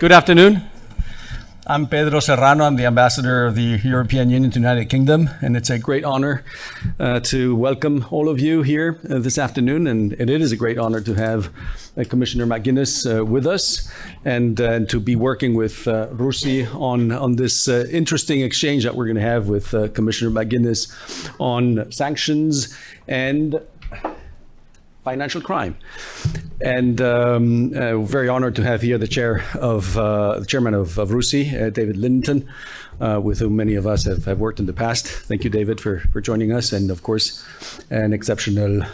Good afternoon. I'm Pedro Serrano. I'm the ambassador of the European Union to the United Kingdom, and it's a great honor to welcome all of you here this afternoon. And it is a great honor to have Commissioner McGuinness with us and to be working with RUSI on this interesting exchange that we're going to have with Commissioner McGuinness on sanctions and financial crime. And very honored to have here the chairman of RUSI, David Linton, with whom many of us have worked in the past. Thank you, David, for joining us. And of course, an exceptional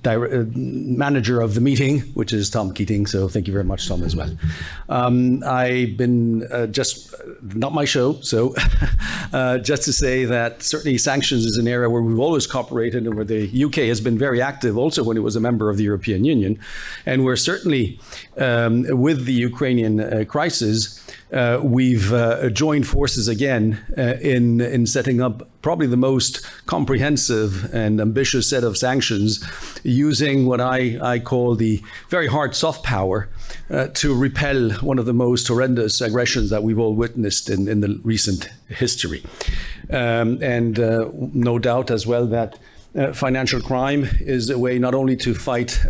manager of the meeting, which is Tom Keatinge. So thank you very much, Tom, as well. I've been just not my show. So just to say that certainly sanctions is an area where we've always cooperated and where the UK has been very active also when it was a member of the European Union. And we're certainly with the Ukrainian crisis, we've joined forces again in setting up probably the most comprehensive and ambitious set of sanctions using what I call the very hard soft power to repel one of the most horrendous aggressions that we've all witnessed in the recent history. And no doubt as well that financial crime is a way not only to fight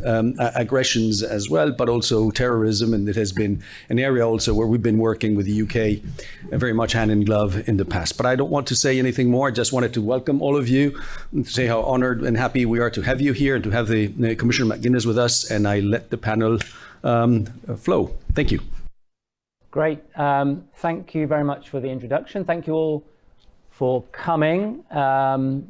aggressions as well, but also terrorism. And it has been an area also where we've been working with the UK very much hand in glove in the past. But I don't want to say anything more. I just wanted to welcome all of you and to say how honored and happy we are to have you here and to have the Commissioner McGuinness with us. And I let the panel flow. Thank you. Great. Thank you very much for the introduction. Thank you all for coming.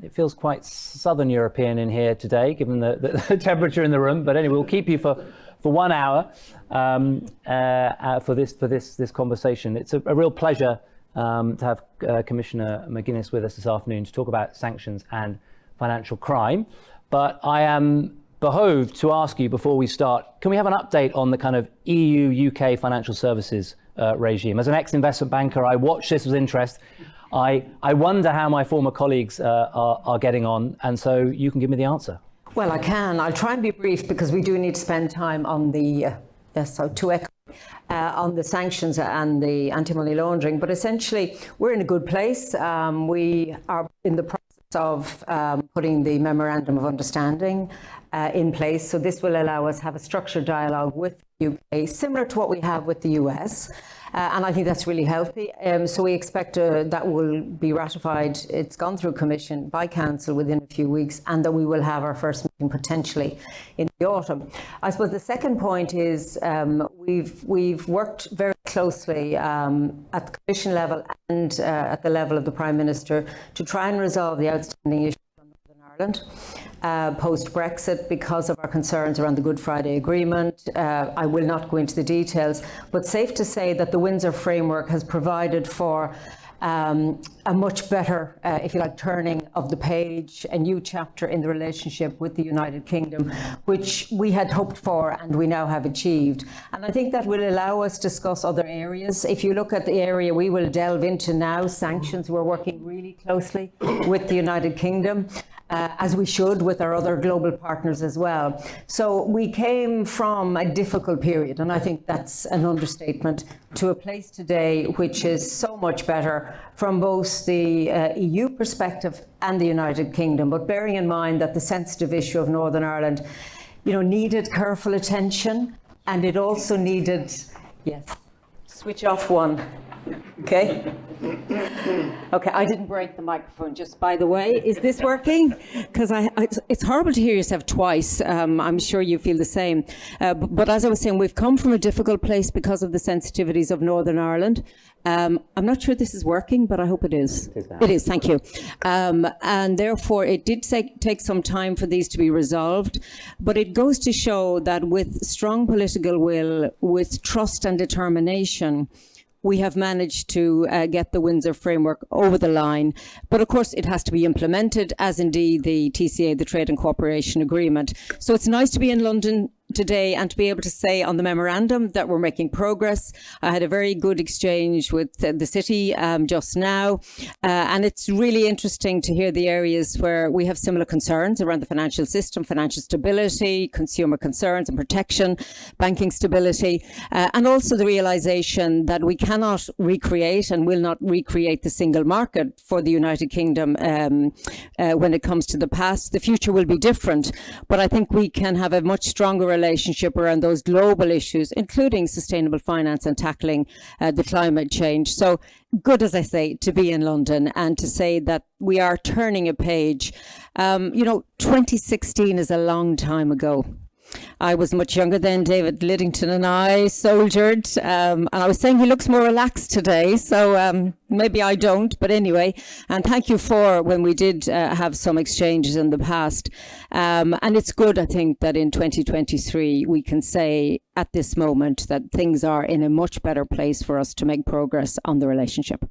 It feels quite Southern European in here today, given the temperature in the room. But anyway, we'll keep you for 1 hour for this conversation. It's a real pleasure to have Commissioner McGuinness with us this afternoon to talk about sanctions and financial crime. But I am behoved to ask you before we start, can we have an update on the kind of EU-UK financial services regime? As an ex-investment banker, I watched this with interest. I wonder how my former colleagues are getting on, and so you can give me the answer. Well, I can. I'll try and be brief because we do need to spend time on the on the sanctions and the anti-money laundering. But essentially, we're in a good place. We are in the process of putting the memorandum of understanding in place. So this will allow us to have a structured dialogue with the UK, similar to what we have with the US. And I think that's really healthy. So we expect that will be ratified. It's gone through Commission by Council within a few weeks, and that we will have our first meeting potentially in the autumn. I suppose the second point is we've worked very closely at the Commission level and at the level of the Prime Minister to try and resolve the outstanding issues on Northern Ireland. Post-Brexit, because of our concerns around the Good Friday Agreement. I will not go into the details, but safe to say that the Windsor Framework has provided for a much better, if you like, turning of the page, a new chapter in the relationship with the United Kingdom, which we had hoped for and we now have achieved. And I think that will allow us to discuss other areas. If you look at the area we will delve into now, sanctions, we're working really closely with the United Kingdom. As we should with our other global partners as well. So we came from a difficult period, and I think that's an understatement, to a place today which is so much better from both the EU perspective and the United Kingdom. But bearing in mind that the sensitive issue of Northern Ireland, needed careful attention, and it also needed, yes, switch off one. Okay. Okay, I didn't break the microphone, just by the way. Is this working? Because it's horrible to hear yourself twice. I'm sure you feel the same. But as I was saying, we've come from a difficult place because of the sensitivities of Northern Ireland. I'm not sure this is working, but I hope it is. It is, thank you. And therefore, it did take some time for these to be resolved. But it goes to show that with strong political will, with trust and determination, we have managed to get the Windsor Framework over the line. But of course, it has to be implemented, as indeed the TCA, the Trade and Cooperation Agreement. So it's nice to be in London today and to be able to say on the memorandum that we're making progress. I had a very good exchange with the city just now, and it's really interesting to hear the areas where we have similar concerns around the financial system, financial stability, consumer concerns and protection, banking stability, and also the realisation that we cannot recreate and will not recreate the single market for the United Kingdom when it comes to the past. The future will be different, but I think we can have a much stronger relationship around those global issues, including sustainable finance and tackling the climate change. So good, as I say, to be in London and to say that we are turning a page. 2016 is a long time ago. I was much younger then. David Liddington and I soldiered, and I was saying he looks more relaxed today, so maybe I don't, but anyway, and thank you for when we did have some exchanges in the past, and it's good, I think, that in 2023 we can say at this moment that things are in a much better place for us to make progress on the relationship.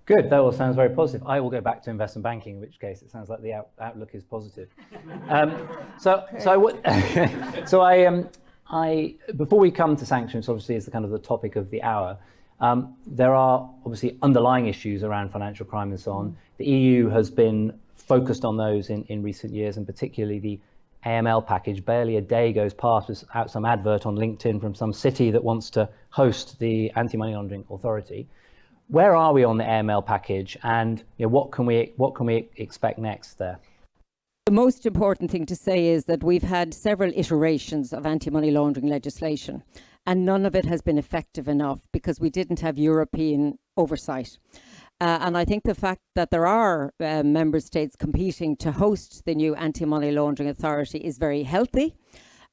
Good, that all sounds very positive. I will go back to investment banking, in which case it sounds like the outlook is positive. Before we come to sanctions, obviously is the kind of the topic of the hour. There are obviously underlying issues around financial crime and so on. The EU has been focused on those in recent years, and particularly the AML package. Barely a day goes past without some advert on LinkedIn from some city that wants to host the Anti-Money Laundering Authority. Where are we on the AML package, and what can we expect next there? The most important thing to say is that we've had several iterations of anti-money laundering legislation, and none of it has been effective enough because we didn't have European oversight. And I think the fact that there are member states competing to host the new Anti-Money Laundering Authority is very healthy,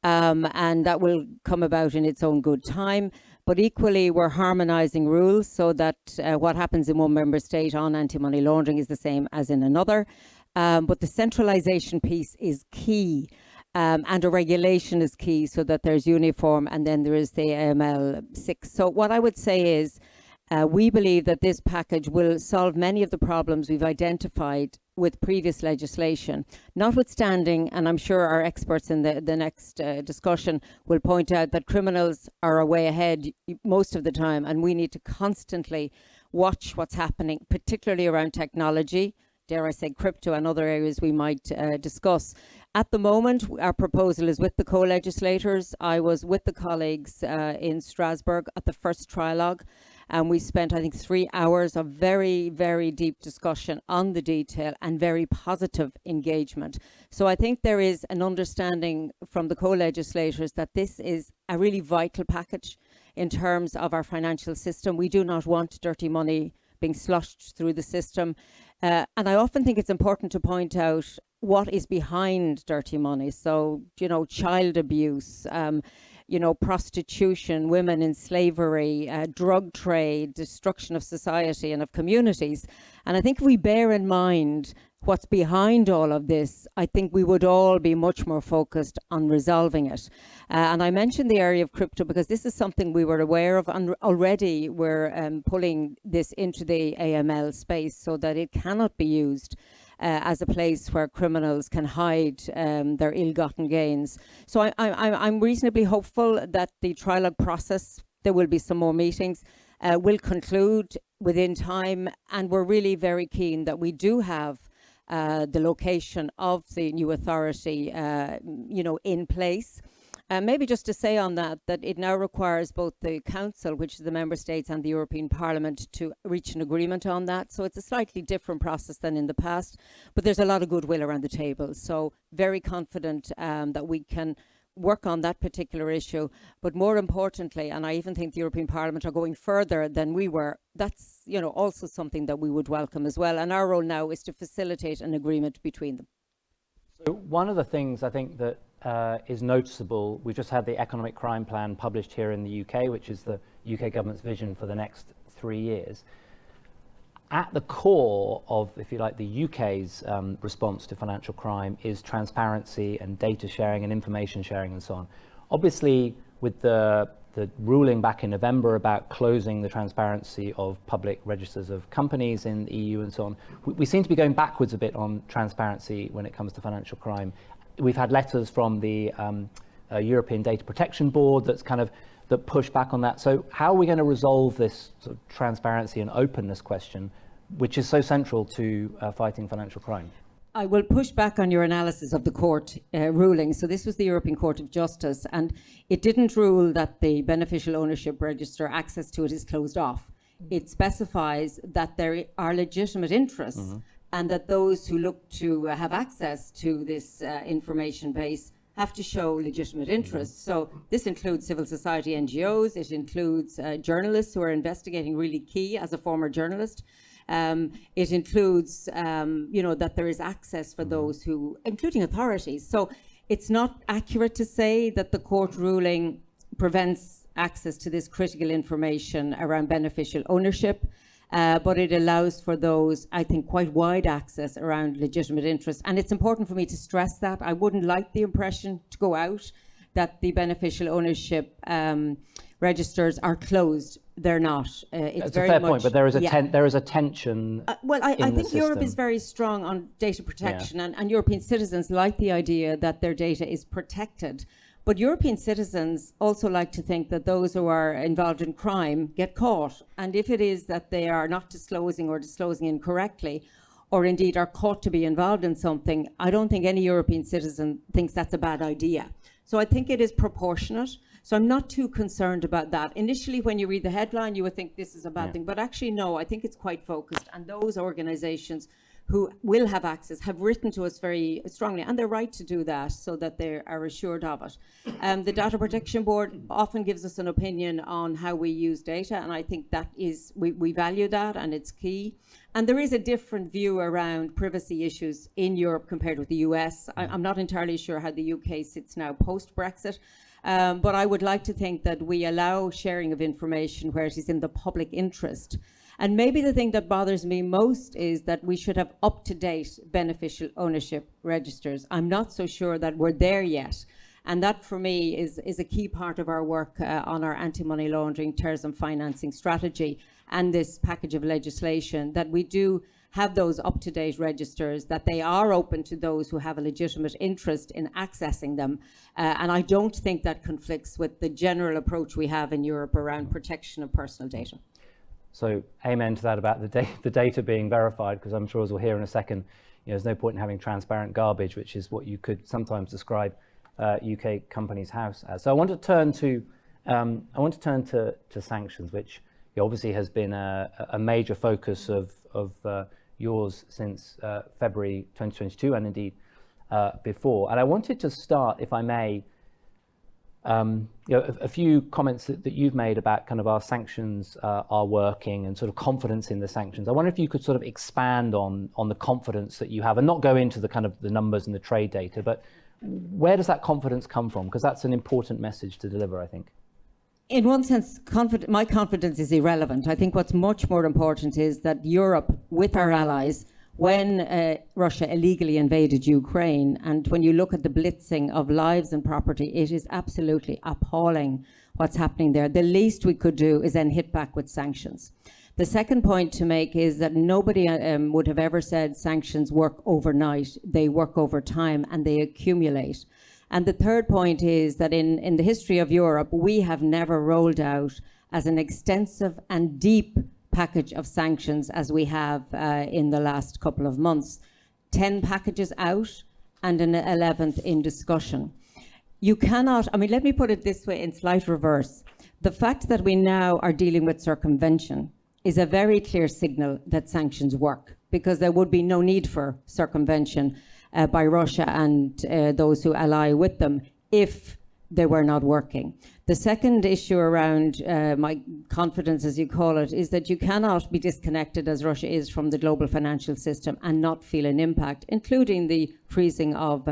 and that will come about in its own good time. But equally, we're harmonising rules so that what happens in one member state on anti-money laundering is the same as in another. But the centralisation piece is key, and a regulation is key so that there's uniform, and then there is the AML6. So what I would say is we believe that this package will solve many of the problems we've identified with previous legislation, notwithstanding, and I'm sure our experts in the next discussion will point out that criminals are way ahead most of the time, and we need to constantly watch what's happening, particularly around technology, dare I say crypto and other areas we might discuss. At the moment, our proposal is with the co-legislators. I was with the colleagues in Strasbourg at the first trilogue, and we spent, I think, 3 hours of very, very deep discussion on the detail and very positive engagement. So I think there is an understanding from the co-legislators that this is a really vital package in terms of our financial system. We do not want dirty money being sloshed through the system. And I often think it's important to point out what is behind dirty money. So, child abuse, prostitution, women in slavery, drug trade, destruction of society and of communities. And I think if we bear in mind what's behind all of this, I think we would all be much more focused on resolving it. And I mentioned the area of crypto because this is something we were aware of, and already we're pulling this into the AML space so that it cannot be used as a place where criminals can hide their ill-gotten gains. So I'm reasonably hopeful that the trilogue process, there will be some more meetings, will conclude within time, and we're really very keen that we do have the location of the new authority, in place. Maybe just to say on that it now requires both the Council, which is the Member States, and the European Parliament to reach an agreement on that. So it's a slightly different process than in the past, but there's a lot of goodwill around the table. So very confident that we can work on that particular issue. But more importantly, and I even think the European Parliament are going further than we were, that's also something that we would welcome as well. And our role now is to facilitate an agreement between them. So one of the things I think that is noticeable, we just had the economic crime plan published here in the UK, which is the UK government's vision for the next 3 years. At the core of, if you like, the UK's response to financial crime is transparency and data sharing and information sharing and so on. Obviously, with the ruling back in November about closing the transparency of public registers of companies in the EU and so on, we seem to be going backwards a bit on transparency when it comes to financial crime. We've had letters from the a European Data Protection Board that's that push back on that. So how are we going to resolve this sort of transparency and openness question, which is so central to fighting financial crime? I will push back on your analysis of the court ruling. So this was the European Court of Justice, and it didn't rule that the beneficial ownership register, access to it is closed off. It specifies that there are legitimate interests and that those who look to have access to this information base have to show legitimate interests. So this includes civil society NGOs, it includes journalists who are investigating, really key as a former journalist. It includes, that there is access for those who, including authorities. So it's not accurate to say that the court ruling prevents access to this critical information around beneficial ownership. But it allows for those, I think, quite wide access around legitimate interest. And it's important for me to stress that. I wouldn't like the impression to go out that the beneficial ownership registers are closed. They're not. It's very a fair point, but there is a tension. I think Europe is very strong on data protection, and European citizens like the idea that their data is protected. But European citizens also like to think that those who are involved in crime get caught. And if it is that they are not disclosing or disclosing incorrectly, or indeed are caught to be involved in something, I don't think any European citizen thinks that's a bad idea. So I think it is proportionate. So I'm not too concerned about that. Initially, when you read the headline, you would think this is a bad thing. But actually, no, I think it's quite focused. And those organizations who will have access have written to us very strongly, and they're right to do that so that they are assured of it. The Data Protection Board often gives us an opinion on how we use data, and I think that is, we value that, and it's key. And there is a different view around privacy issues in Europe compared with the US. I'm not entirely sure how the UK sits now post-Brexit, but I would like to think that we allow sharing of information where it is in the public interest. And maybe the thing that bothers me most is that we should have up-to-date beneficial ownership registers. I'm not so sure that we're there yet. And that, for me, is a key part of our work on our anti-money laundering, terrorism financing strategy and this package of legislation, that we do have those up-to-date registers, that they are open to those who have a legitimate interest in accessing them. And I don't think that conflicts with the general approach we have in Europe around protection of personal data. So amen to that about the data being verified, because I'm sure, as we'll hear in a second, there's no point in having transparent garbage, which is what you could sometimes describe UK companies' house as. So I want to turn to sanctions, which obviously has been a major focus of yours since February 2022, and indeed before. And I wanted to start, if I may, a few comments that you've made about kind of our sanctions are working and sort of confidence in the sanctions. I wonder if you could sort of expand on the confidence that you have, and not go into the kind of the numbers and the trade data, but where does that confidence come from? Because that's an important message to deliver, I think. In one sense, my confidence is irrelevant. I think what's much more important is that Europe, with our allies, when Russia illegally invaded Ukraine, and when you look at the blitzing of lives and property, it is absolutely appalling what's happening there. The least we could do is then hit back with sanctions. The second point to make is that nobody would have ever said sanctions work overnight. They work over time and they accumulate. And the third point is that in the history of Europe, we have never rolled out as an extensive and deep package of sanctions as we have in the last couple of months. 10 packages out and an 11th in discussion. You cannot, let me put it this way in slight reverse. The fact that we now are dealing with circumvention is a very clear signal that sanctions work, because there would be no need for circumvention by Russia and those who ally with them if they were not working. The second issue around my confidence, as you call it, is that you cannot be disconnected, as Russia is, from the global financial system and not feel an impact, including the freezing of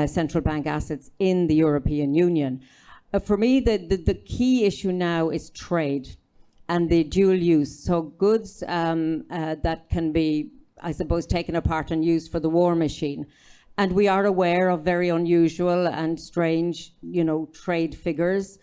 central bank assets in the European Union. For me, the key issue now is trade and the dual use. So goods that can be, I suppose, taken apart and used for the war machine. And we are aware of very unusual and strange, trade figures.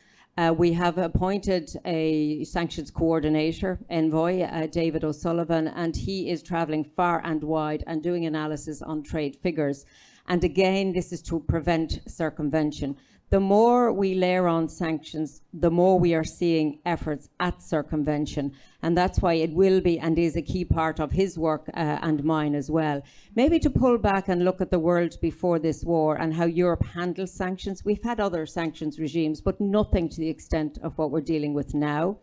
We have appointed a sanctions coordinator, envoy, David O'Sullivan, and he is traveling far and wide and doing analysis on trade figures. And again, this is to prevent circumvention. The more we layer on sanctions, the more we are seeing efforts at circumvention. And that's why it will be and is a key part of his work and mine as well. Maybe to pull back and look at the world before this war and how Europe handles sanctions. We've had other sanctions regimes, but nothing to the extent of what we're dealing with now.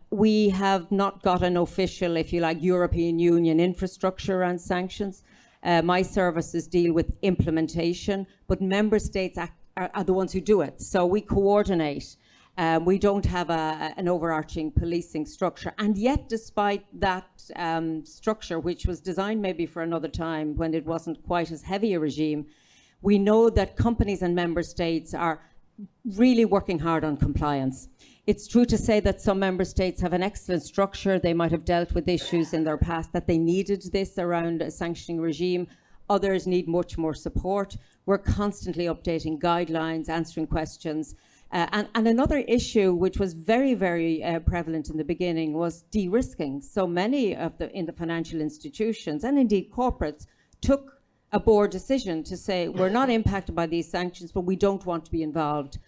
We have not got an official, if you like, European Union infrastructure around sanctions. My services deal with implementation, but member states are the ones who do it. So we coordinate. We don't have an overarching policing structure. And yet, despite that structure, which was designed maybe for another time when it wasn't quite as heavy a regime, we know that companies and member states are really working hard on compliance. It's true to say that some member states have an excellent structure. They might have dealt with issues in their past that they needed this around a sanctioning regime. Others need much more support. We're constantly updating guidelines, answering questions. And another issue which was very, very prevalent in the beginning was de-risking. So many of in the financial institutions and indeed corporates took a board decision to say, we're not impacted by these sanctions, but we don't want to be involved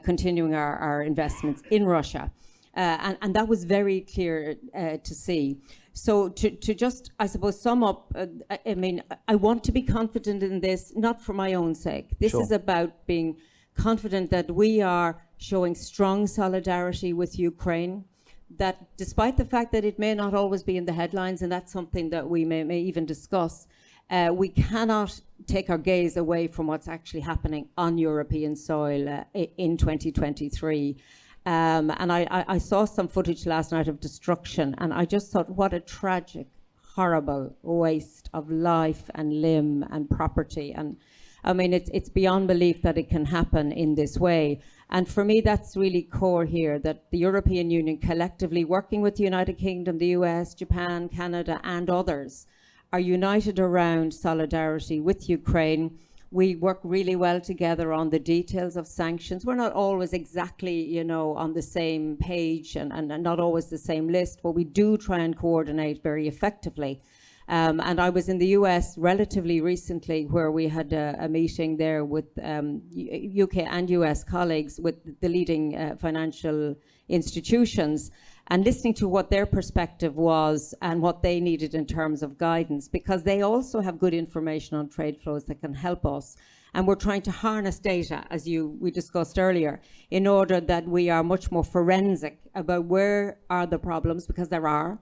continuing our investments in Russia. And that was very clear to see. So to just, I suppose, sum up, I mean, I want to be confident in this, not for my own sake. This is about being confident that we are showing strong solidarity with Ukraine, that despite the fact that it may not always be in the headlines, and that's something that we may even discuss, we cannot take our gaze away from what's actually happening on European soil in 2023. And I saw some footage last night of destruction, and I just thought, what a tragic, horrible waste of life and limb and property. And I mean, it's beyond belief that it can happen in this way. And for me, that's really core here, that the European Union collectively, working with the United Kingdom, the US, Japan, Canada, and others, are united around solidarity with Ukraine. We work really well together on the details of sanctions. We're not always exactly, you know, on the same page and not always the same list, but we do try and coordinate very effectively. And I was in the US relatively recently, where we had a meeting there with UK and US colleagues with the leading financial institutions, and listening to what their perspective was and what they needed in terms of guidance, because they also have good information on trade flows that can help us. And we're trying to harness data, as we discussed earlier, in order that we are much more forensic about where are the problems, because there are.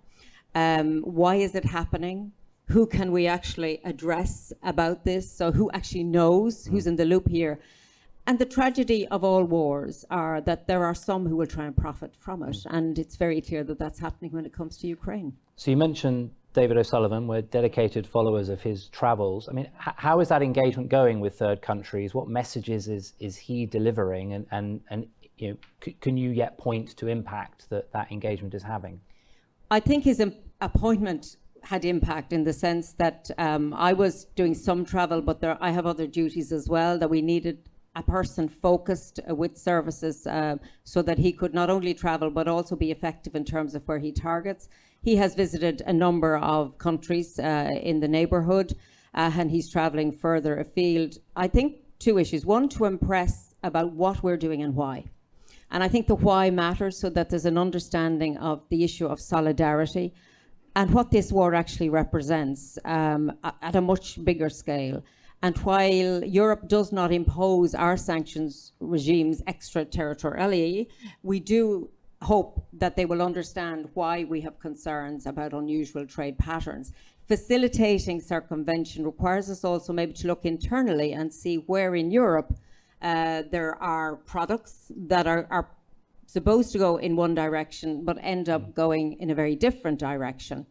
Why is it happening? Who can we actually address about this? So who actually knows, who's in the loop here? And the tragedy of all wars are that there are some who will try and profit from it. And it's very clear that that's happening when it comes to Ukraine. So you mentioned David O'Sullivan. We're dedicated followers of his travels. I mean, how is that engagement going with third countries? What messages is he delivering? And you know, can you yet point to impact that engagement is having? I think his appointment had impact in the sense that I was doing some travel, but I have other duties as well, that we needed a person focused with services so that he could not only travel but also be effective in terms of where he targets. He has visited a number of countries in the neighbourhood and he's travelling further afield. I think two issues. One, to impress about what we're doing and why. And I think the why matters, so that there's an understanding of the issue of solidarity and what this war actually represents at a much bigger scale. And while Europe does not impose our sanctions regimes extraterritorially, we do hope that they will understand why we have concerns about unusual trade patterns. Facilitating circumvention requires us also maybe to look internally and see where in Europe there are products that are supposed to go in one direction but end up going in a very different direction.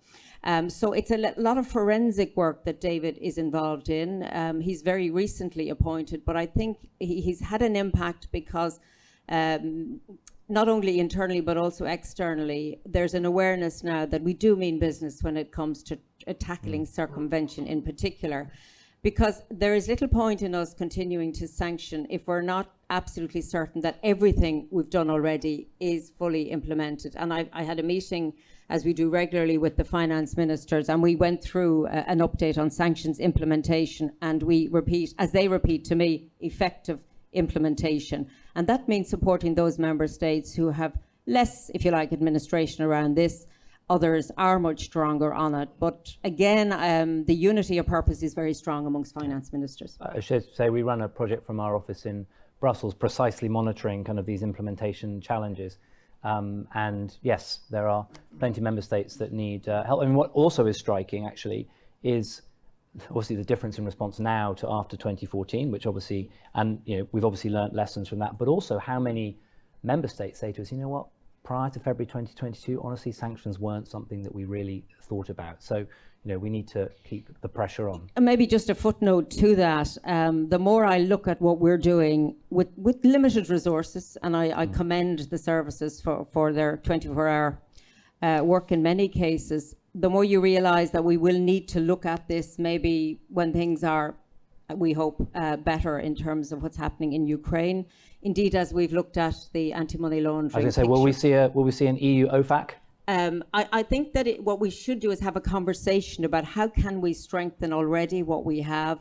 So it's a lot of forensic work that David is involved in. He's very recently appointed, but I think he's had an impact because not only internally but also externally, there's an awareness now that we do mean business when it comes to tackling circumvention in particular. Because there is little point in us continuing to sanction if we're not absolutely certain that everything we've done already is fully implemented. And I had a meeting, as we do regularly, with the finance ministers, and we went through an update on sanctions implementation, and we repeat, as they repeat to me, effective implementation. And that means supporting those member states who have less, if you like, administration around this. Others are much stronger on it. But again, the unity of purpose is very strong amongst finance ministers. I should say we run a project from our office in Brussels precisely monitoring kind of these implementation challenges. And yes, there are plenty of member states that need help. I mean, what also is striking actually is obviously the difference in response now to after 2014, which obviously, and we've obviously learned lessons from that, but also how many member states say to us, you know what, prior to February 2022, honestly, sanctions weren't something that we really thought about. So, we need to keep the pressure on. And maybe just a footnote to that, the more I look at what we're doing with limited resources, and I commend the services for their 24-hour work in many cases, the more you realise that we will need to look at this maybe when things are, we hope, better in terms of what's happening in Ukraine. Indeed, as we've looked at the anti-money laundering. I was going to say, will we see an EU OFAC? I think that what we should do is have a conversation about how can we strengthen already what we have.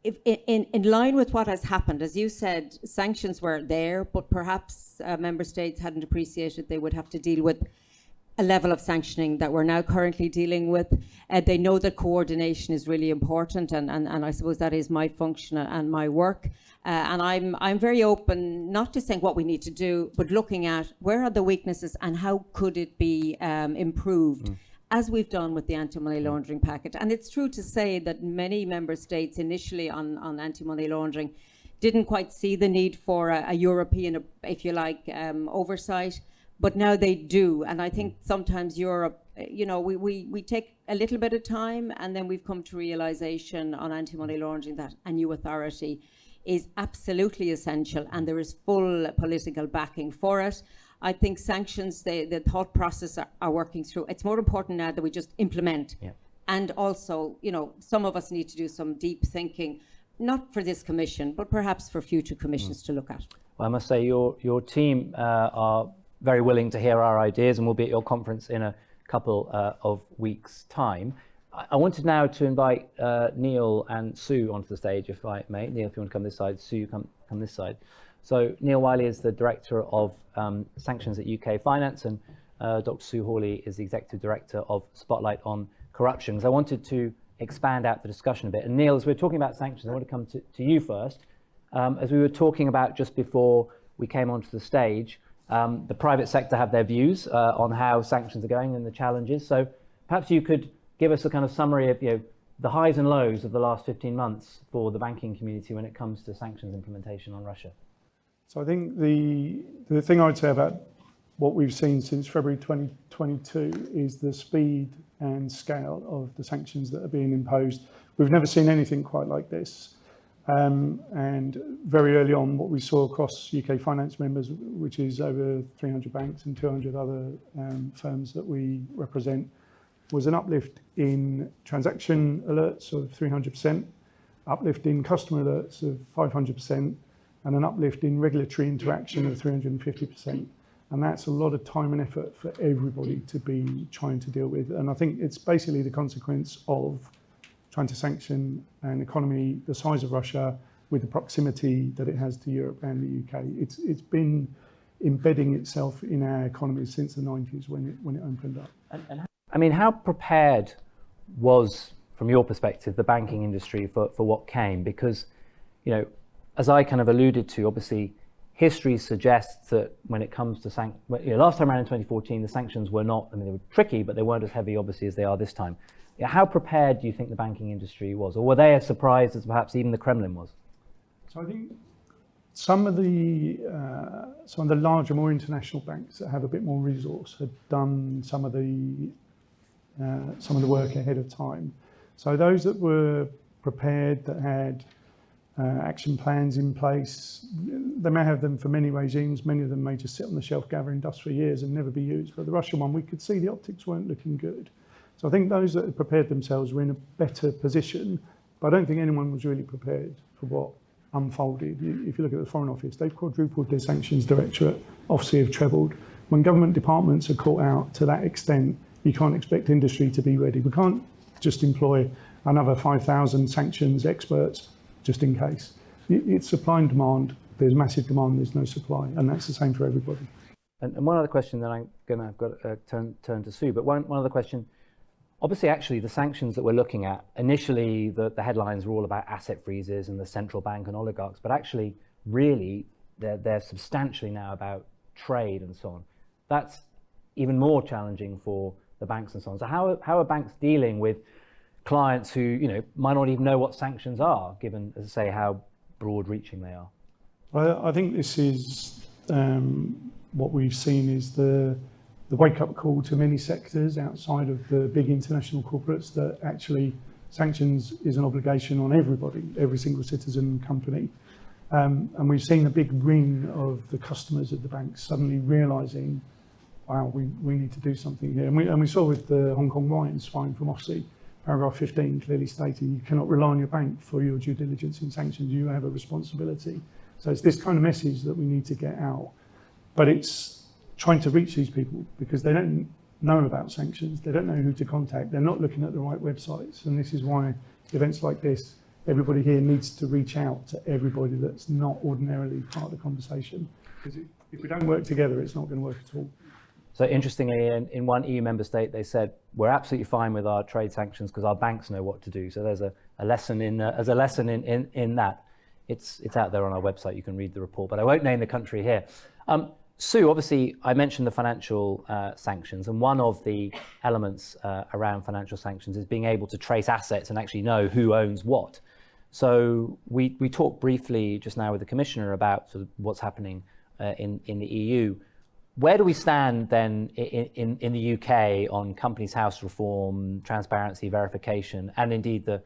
If, in line with what has happened, as you said, sanctions were there, but perhaps member states hadn't appreciated they would have to deal with a level of sanctioning that we're now currently dealing with. They know that coordination is really important, and I suppose that is my function and my work. And I'm very open, not to saying what we need to do, but looking at where are the weaknesses and how could it be improved, as we've done with the anti-money laundering package. And it's true to say that many member states initially on anti-money laundering didn't quite see the need for a European, if you like, oversight. But now they do, and I think sometimes Europe, we take a little bit of time, and then we've come to realization on anti-money laundering that a new authority is absolutely essential, and there is full political backing for it. I think sanctions, the thought process are working through. It's more important now that we just implement. Yeah. And also, some of us need to do some deep thinking, not for this commission, but perhaps for future commissions to look at. Well, I must say your team are very willing to hear our ideas, and we'll be at your conference in a couple of weeks' time. I wanted now to invite Neil and Sue onto the stage, if I may. Neil, if you want to come this side, Sue, come this side. So Neil Wiley is the Director of Sanctions at UK Finance, and Dr. Sue Hawley is the Executive Director of Spotlight on Corruption. Because I wanted to expand out the discussion a bit. And Neil, as we're talking about sanctions, I want to come to you first. As we were talking about just before we came onto the stage, the private sector have their views on how sanctions are going and the challenges. So perhaps you could give us a kind of summary of the highs and lows of the last 15 months for the banking community when it comes to sanctions implementation on Russia. So I think the thing I would say about what we've seen since February 2022 is the speed and scale of the sanctions that are being imposed. We've never seen anything quite like this. And very early on, what we saw across UK finance members, which is over 300 banks and 200 other firms that we represent, was an uplift in transaction alerts of 300%, uplift in customer alerts of 500%, and an uplift in regulatory interaction of 350%. And that's a lot of time and effort for everybody to be trying to deal with. And I think it's basically the consequence of trying to sanction an economy the size of Russia with the proximity that it has to Europe and the UK. It's been embedding itself in our economy since the 90s when it opened up. And I mean, how prepared was, from your perspective, the banking industry for what came? Because, as I kind of alluded to, obviously, history suggests that when it comes to last time around in 2014, the sanctions were not, they were tricky, but they weren't as heavy, obviously, as they are this time. How prepared do you think the banking industry was? Or were they as surprised as perhaps even the Kremlin was? So I think some of the larger, more international banks that have a bit more resource had done some of the work ahead of time. So those that were prepared, that had action plans in place, they may have them for many regimes. Many of them may just sit on the shelf gathering dust for years and never be used. But the Russian one, we could see the optics weren't looking good. So I think those that had prepared themselves were in a better position, but I don't think anyone was really prepared for what unfolded. If you look at the Foreign Office, they've quadrupled their sanctions directorate, Office have trebled. When government departments are caught out to that extent, you can't expect industry to be ready. We can't just employ another 5,000 sanctions experts just in case. It's supply and demand. there's massive demand, there's no supply, and that's the same for everybody. And one other question that I've got to turn to Sue, but one other question. Obviously, actually, the sanctions that we're looking at, initially the headlines were all about asset freezes and the central bank and oligarchs, but actually, really, they're substantially now about trade and so on. That's even more challenging for the banks and so on. So how are banks dealing with clients who might not even know what sanctions are, given, as I say, how broad-reaching they are? Well, I think this is what we've seen is the wake-up call to many sectors outside of the big international corporates that actually sanctions is an obligation on everybody, every single citizen and company. And we've seen a big ring of the customers of the banks suddenly realising, wow, we need to do something here. And we saw with the Hong Kong wines fine from RUSI, paragraph 15 clearly stating you cannot rely on your bank for your due diligence in sanctions. You have a responsibility. So it's this kind of message that we need to get out. But it's trying to reach these people because they don't know about sanctions. They don't know who to contact. They're not looking at the right websites. And this is why events like this, everybody here needs to reach out to everybody that's not ordinarily part of the conversation. Because if we don't work together, it's not going to work at all. So interestingly, in one EU member state, they said, we're absolutely fine with our trade sanctions because our banks know what to do. So there's a lesson in that. It's out there on our website. You can read the report, but I won't name the country here. Sue, obviously, I mentioned the financial sanctions, and one of the elements around financial sanctions is being able to trace assets and actually know who owns what. So we talked briefly just now with the Commissioner about sort of what's happening in the EU. Where do we stand then in the UK on Companies House reform, transparency, verification, and indeed the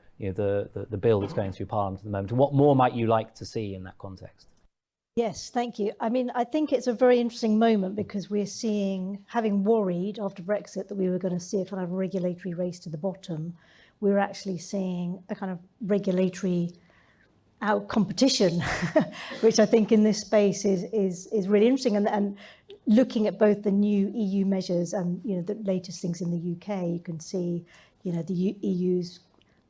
bill that's going through Parliament at the moment? And what more might you like to see in that context? Yes, thank you. I mean, I think it's a very interesting moment because we're seeing, having worried after Brexit that we were going to see a kind of regulatory race to the bottom, we're actually seeing a kind of regulatory out competition, which I think in this space is really interesting. And looking at both the new EU measures and the latest things in the UK, you can see the EU's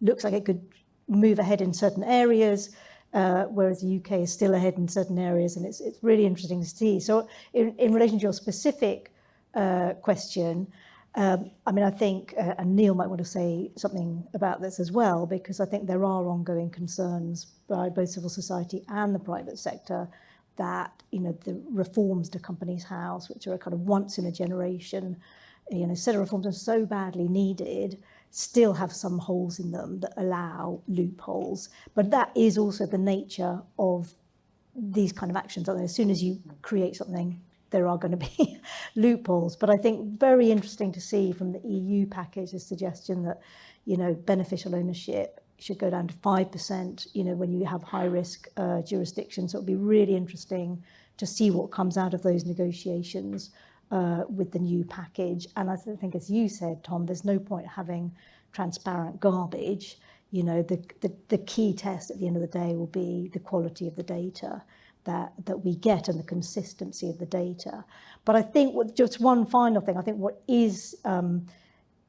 looks like it could move ahead in certain areas. Whereas the UK is still ahead in certain areas, and it's really interesting to see. So in relation to your specific question, I mean, I think, and Neil might want to say something about this as well, because I think there are ongoing concerns by both civil society and the private sector that, the reforms to Companies House, which are a kind of once in a generation, set of reforms are so badly needed, still have some holes in them that allow loopholes. But that is also the nature of these kind of actions. As soon as you create something, there are going to be loopholes. But I think very interesting to see from the EU package the suggestion that, beneficial ownership should go down to 5%, when you have high risk jurisdictions. So it'll be really interesting to see what comes out of those negotiations with the new package. And I think, as you said, Tom, there's no point having transparent garbage. The key test at the end of the day will be the quality of the data that we get and the consistency of the data. But I think just one final thing, I think what is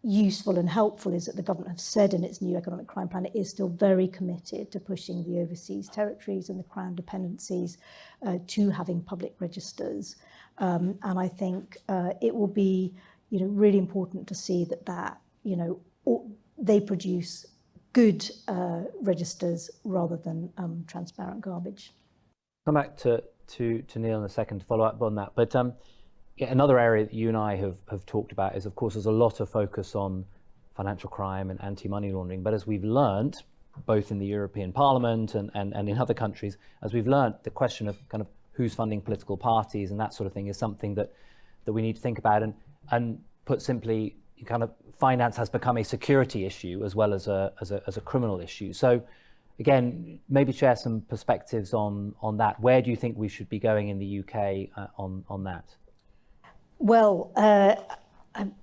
useful and helpful is that the government have said in its new economic crime plan it is still very committed to pushing the overseas territories and the Crown dependencies to having public registers. And I think it will be, really important to see that they produce good registers rather than transparent garbage. Come back to Neil in a second to follow up on that. But another area that you and I have talked about is, of course, there's a lot of focus on financial crime and anti-money laundering. But as we've learned, both in the European Parliament and in other countries, as we've learned, the question of kind of who's funding political parties and that sort of thing is something that we need to think about. And put simply, kind of finance has become a security issue as well as a criminal issue. So again, maybe share some perspectives on that. Where do you think we should be going in the UK on that? Well,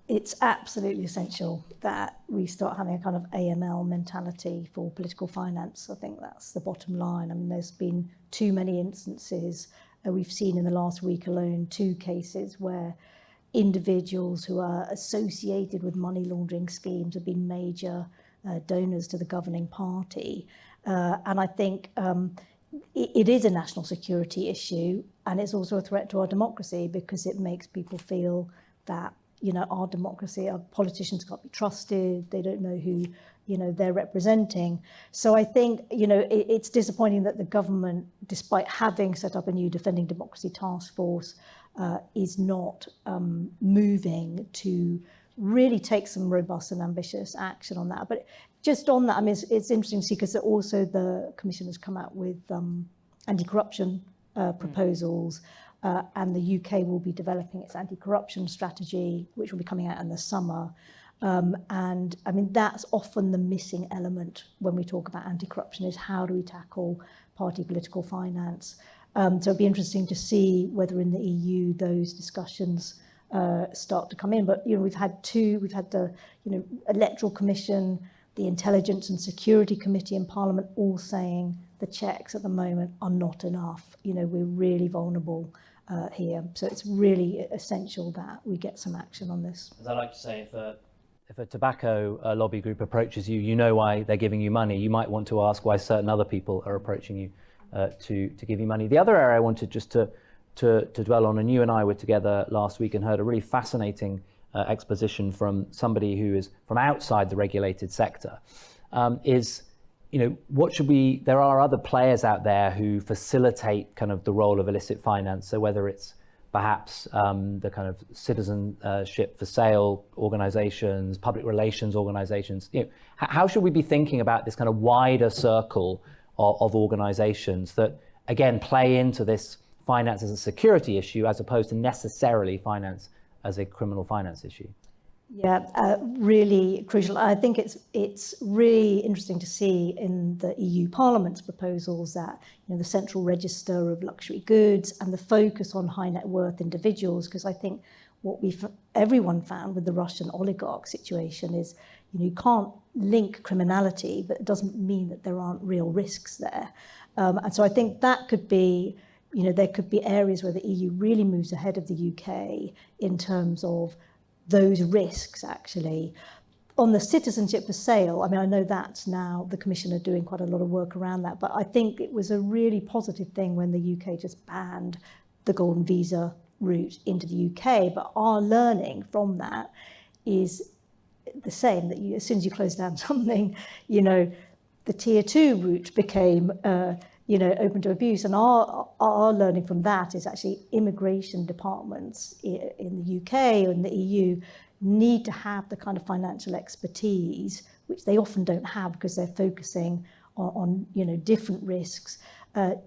it's absolutely essential that we start having a kind of AML mentality for political finance. I think that's the bottom line. I mean, there's been too many instances. We've seen in the last week alone 2 cases where individuals who are associated with money laundering schemes have been major donors to the governing party. And I think it is a national security issue, and it's also a threat to our democracy because it makes people feel that, you know, our democracy, our politicians can't be trusted. They don't know who, you know, they're representing. So I think, you know, it's disappointing that the government, despite having set up a new Defending Democracy task force, is not moving to really take some robust and ambitious action on that. But just on that, I mean, it's interesting to see because also the Commission has come out with anti-corruption proposals, and the UK will be developing its anti-corruption strategy, which will be coming out in the summer. And I mean, that's often the missing element when we talk about anti-corruption, is how do we tackle party political finance? So it'd be interesting to see whether in the EU those discussions start to come in. But, you know, we've had the, you know, Electoral Commission, the Intelligence and Security Committee in Parliament all saying the checks at the moment are not enough. You know, we're really vulnerable here. So it's really essential that we get some action on this. As I like to say, if a tobacco lobby group approaches you, you know why they're giving you money. You might want to ask why certain other people are approaching you to give you money. The other area I wanted just to dwell on, and you and I were together last week and heard a really fascinating exposition from somebody who is from outside the regulated sector, is, you know, there are other players out there who facilitate kind of the role of illicit finance. So whether it's perhaps the kind of citizenship for sale organizations, public relations organizations, you know, how should we be thinking about this kind of wider circle of organizations that, again, play into this finance as a security issue as opposed to necessarily finance as a criminal finance issue? Yeah, really crucial. I think it's really interesting to see in the EU Parliament's proposals that, you know, the central register of luxury goods and the focus on high net worth individuals, because I think what everyone found with the Russian oligarch situation is, you know, you can't link criminality, but it doesn't mean that there aren't real risks there. And so I think that could be, you know, there could be areas where the EU really moves ahead of the UK in terms of those risks, actually. On the citizenship for sale, I mean, I know that's now the Commission are doing quite a lot of work around that, but I think it was a really positive thing when the UK just banned the golden visa route into the UK. But our learning from that is the same, that as soon as you close down something, you know, the tier 2 route became you know, open to abuse. And our learning from that is actually immigration departments in the UK or in the EU need to have the kind of financial expertise, which they often don't have because they're focusing on you know, different risks,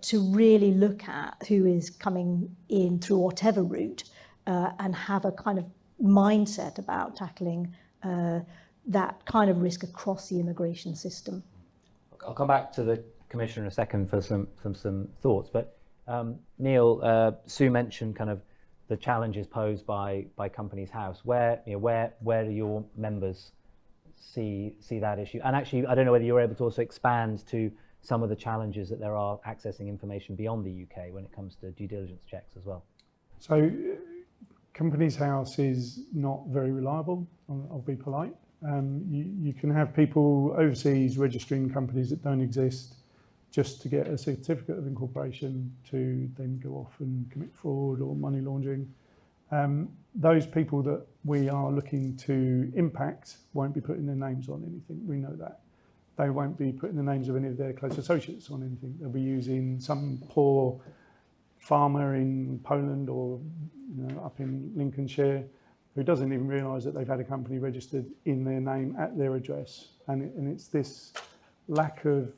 to really look at who is coming in through whatever route, and have a kind of mindset about tackling that kind of risk across the immigration system. I'll come back to the Commissioner in a second for some thoughts, but Neil, Sue mentioned kind of the challenges posed by Companies House. Where do your members see that issue? And actually, I don't know whether you're able to also expand to some of the challenges that there are accessing information beyond the UK when it comes to due diligence checks as well. So, Companies House is not very reliable. I'll be polite. You can have people overseas registering companies that don't exist just to get a certificate of incorporation to then go off and commit fraud or money laundering. Those people that we are looking to impact won't be putting their names on anything. We know that. They won't be putting the names of any of their close associates on anything. They'll be using some poor farmer in Poland or, you know, up in Lincolnshire who doesn't even realise that they've had a company registered in their name at their address. And it's this lack of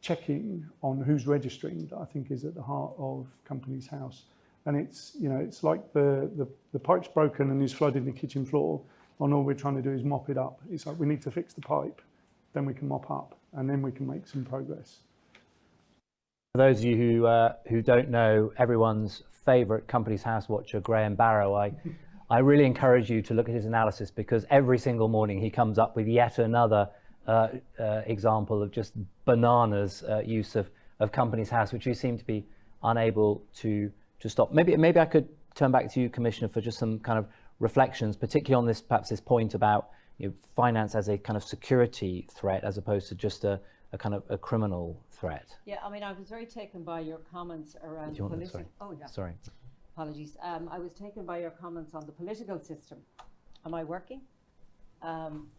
checking on who's registering that I think is at the heart of Companies House. And it's, you know, it's like the pipe's broken and is flooding the kitchen floor, and all we're trying to do is mop it up. It's like we need to fix the pipe, then we can mop up, and then we can make some progress. For those of you who don't know, everyone's favourite Companies House watcher, Graham Barrow, I really encourage you to look at his analysis, because every single morning he comes up with yet another example of just bananas use of Companies House, which we seem to be unable to stop. Maybe I could turn back to you, Commissioner, for just some kind of reflections, particularly on this, perhaps this point about, you know, finance as a kind of security threat as opposed to just a kind of a criminal threat. Yeah, I mean, I was very taken by your comments around Do you want that? political. Sorry. Oh, yeah. Sorry. Apologies. I was taken by your comments on the political system. Am I working?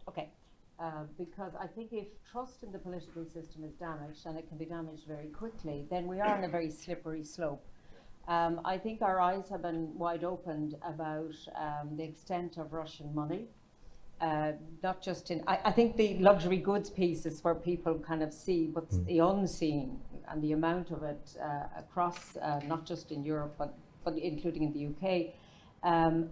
Okay. Because I think if trust in the political system is damaged, and it can be damaged very quickly, then we are on a very slippery slope. I think our eyes have been wide opened about the extent of Russian money. Not just in, I think the luxury goods piece is where people kind of see what's the unseen and the amount of it across, not just in Europe, but including in the UK.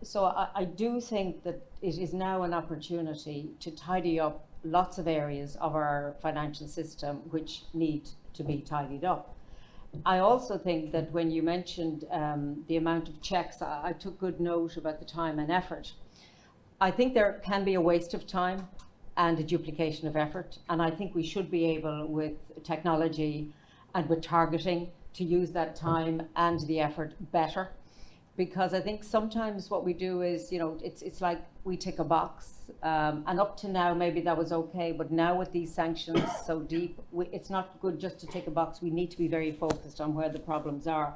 So I do think that it is now an opportunity to tidy up lots of areas of our financial system which need to be tidied up. I also think that when you mentioned the amount of checks, I took good note about the time and effort. I think there can be a waste of time and a duplication of effort, and I think we should be able, with technology and with targeting, to use that time and the effort better. Because I think sometimes what we do is, it's like we tick a box, and up to now maybe that was okay, but now with these sanctions so deep, it's not good just to tick a box. We need to be very focused on where the problems are,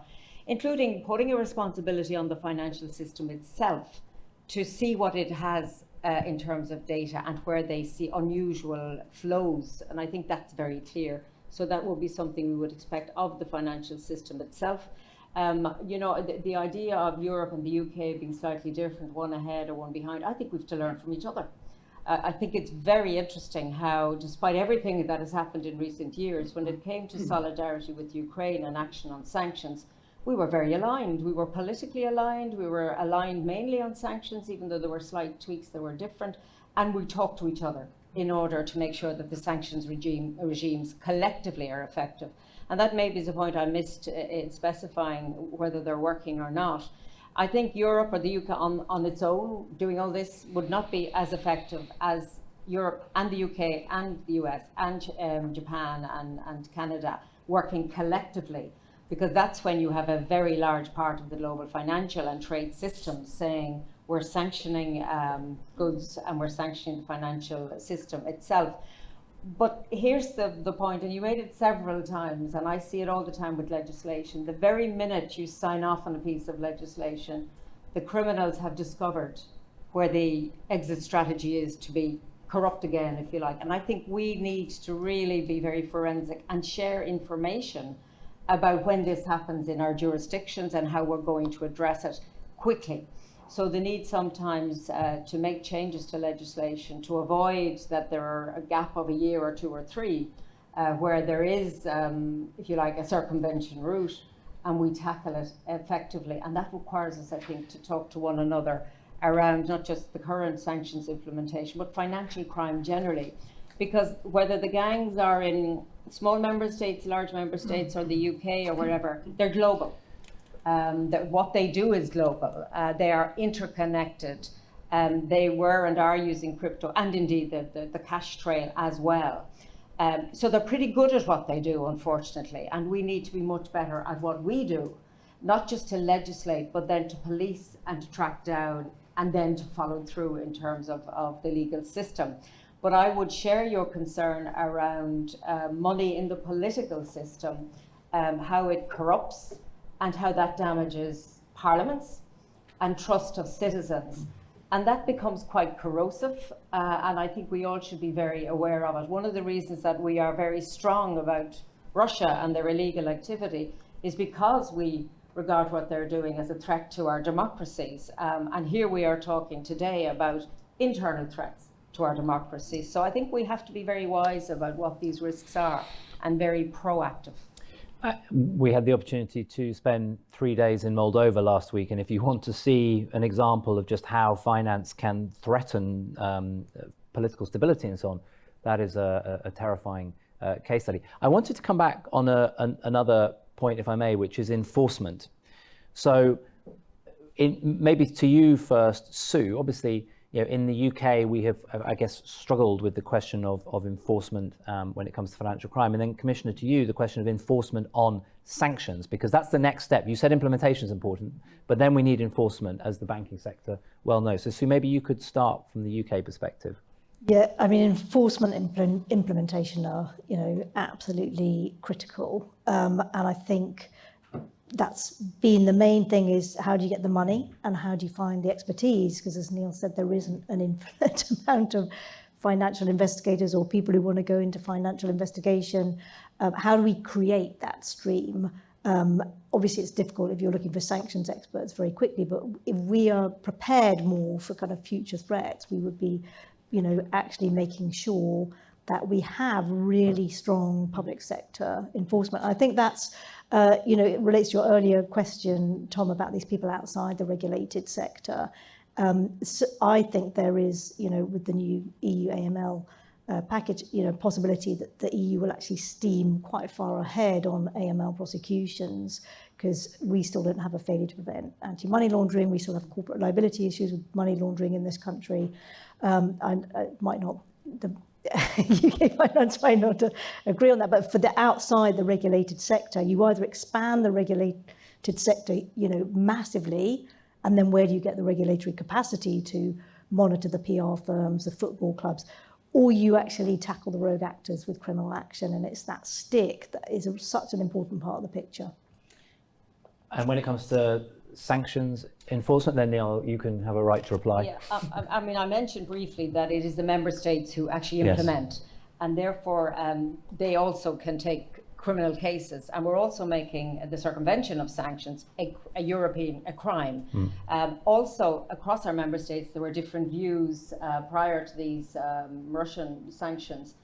including putting a responsibility on the financial system itself to see what it has in terms of data and where they see unusual flows. And I think that's very clear. So that will be something we would expect of the financial system itself. The idea of Europe and the UK being slightly different, one ahead or one behind, I think we've to learn from each other. I think it's very interesting how, despite everything that has happened in recent years, when it came to solidarity with Ukraine and action on sanctions, we were very aligned. We were politically aligned. We were aligned mainly on sanctions, even though there were slight tweaks that were different. And we talked to each other in order to make sure that the sanctions regimes collectively are effective. And that maybe is a point I missed in specifying whether they're working or not. I think Europe or the UK on its own doing all this would not be as effective as Europe and the UK and the US and Japan and Canada working collectively, because that's when you have a very large part of the global financial and trade system saying we're sanctioning goods and we're sanctioning the financial system itself. But here's the point, and you made it several times, and I see it all the time with legislation. The very minute you sign off on a piece of legislation, the criminals have discovered where the exit strategy is to be corrupt again, if you like. And I think we need to really be very forensic and share information about when this happens in our jurisdictions and how we're going to address it quickly. So the need sometimes to make changes to legislation to avoid that there are a gap of a year or two or three where there is, if you like, a circumvention route, and we tackle it effectively. And that requires us, I think, to talk to one another around not just the current sanctions implementation, but financial crime generally. Because whether the gangs are in small member states, large member states, or the UK or wherever, they're global. That what they do is global. They are interconnected. They were and are using crypto, and indeed the cash trail as well. So they're pretty good at what they do, unfortunately, and we need to be much better at what we do, not just to legislate, but then to police and to track down and then to follow through in terms of the legal system. But I would share your concern around money in the political system, how it corrupts and how that damages parliaments and trust of citizens. And that becomes quite corrosive, and I think we all should be very aware of it. One of the reasons that we are very strong about Russia and their illegal activity is because we regard what they're doing as a threat to our democracies. And here we are talking today about internal threats to our democracy. So I think we have to be very wise about what these risks are and very proactive. We had the opportunity to spend 3 days in Moldova last week, and if you want to see an example of just how finance can threaten political stability and so on, that is a terrifying case study. I wanted to come back on another point, if I may, which is enforcement. So maybe to you first, Sue, obviously, in the UK, we have, I guess, struggled with the question of enforcement when it comes to financial crime. And then, Commissioner, to you, the question of enforcement on sanctions, because that's the next step. You said implementation is important, but then we need enforcement, as the banking sector well knows. So, Sue, maybe you could start from the UK perspective. Yeah, I mean, enforcement implementation are, absolutely critical. And I think that's been the main thing, is how do you get the money and how do you find the expertise? Because as Neil said, there isn't an infinite amount of financial investigators or people who want to go into financial investigation. How do we create that stream? Obviously, it's difficult if you're looking for sanctions experts very quickly, but if we are prepared more for kind of future threats, we would be, actually making sure that we have really strong public sector enforcement. I think that's, it relates to your earlier question, Tom, about these people outside the regulated sector. So I think there is, with the new EU AML package, possibility that the EU will actually steam quite far ahead on AML prosecutions, because we still don't have a failure to prevent anti-money laundering. We still have corporate liability issues with money laundering in this country. And it might not, the UK finance might not agree on that, but for the outside the regulated sector, you either expand the regulated sector, massively, and then where do you get the regulatory capacity to monitor the PR firms, the football clubs, or you actually tackle the rogue actors with criminal action, and it's that stick that is such an important part of the picture. And when it comes to sanctions enforcement, then Neil, you can have a right to reply. Yeah, I mean, I mentioned briefly that it is the member states who actually implement, yes. And therefore they also can take criminal cases, and we're also making the circumvention of sanctions a European crime. Also, across our member states, there were different views prior to these Russian sanctions,